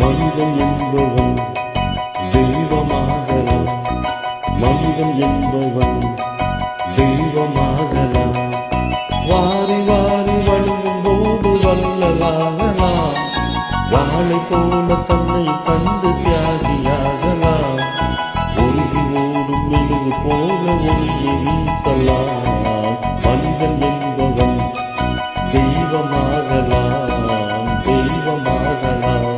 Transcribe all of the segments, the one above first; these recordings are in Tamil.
மனிதன் என்பவன் தெய்வமாகலாம், மனிதன் என்பவன் தெய்வமாகலாம். வாரி வாரி வழங்கும் போது வல்லலாகலாம், வாளை போல தன்னை தந்து தியாகியாகலாம். ஒருகி ஓடும் மெழுகு போல ஒளியை வீசலாம். மனிதன் என்பவன் தெய்வமாகலாம், தெய்வமாகலாம்.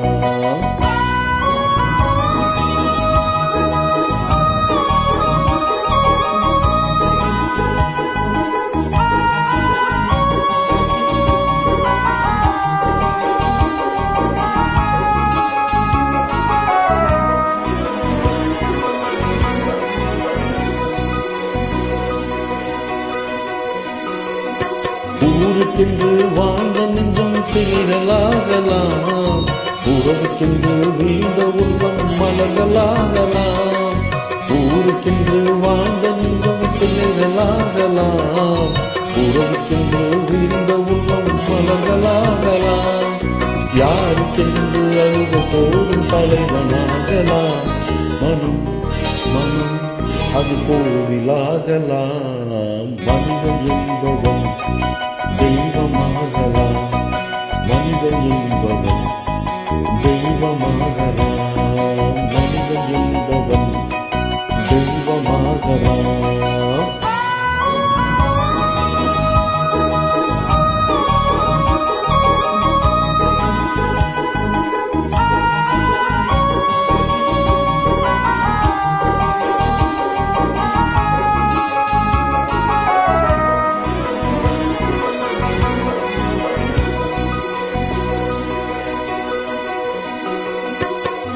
ஊருக்கென்று வாழ்ந்த நெஞ்சம் சிலைகளாகலாம், உறவுக்கென்று வீழ்ந்த உள்ளம் மலர்களாகலாம். ஊருக்கென்று வாழ்ந்த நெஞ்சம் சிலைகளாகலாம், உறவுக்கென்று வீழ்ந்த உள்ளம் மலர்களாகலாம். யாருக்கென்று அழுத போடும் தலைவனாகலாம். மனம் மனம் அது கோவிலாகலாம். மனிதன் என்பவன் தெய்வமாகலாம், மனிதன் என்பவன் தெய்வமாகலாம், மனிதன் என்பவன் தெய்வமாகலாம்.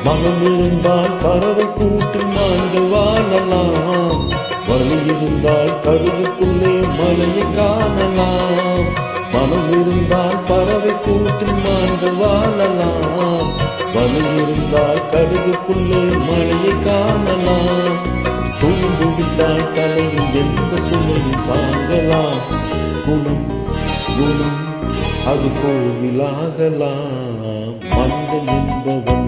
மனம் இருந்தால் பறவை கூட்டில் நாங்கள் வாழலாம், வலி இருந்தால் கழுகுக்குள்ளே மலையை காணலாம். மனம் இருந்தால் பறவை கூட்டில் நாங்கள் வாழலாம், வலி இருந்தால் கழுகுக்குள்ளே மலையை காணலாம். தூண்டு விட்டால் தலையில் எந்த சுமையும் தாங்கலாம். குணம் குணம் அது கோவிலாகலாம். மனிதன் என்பவன்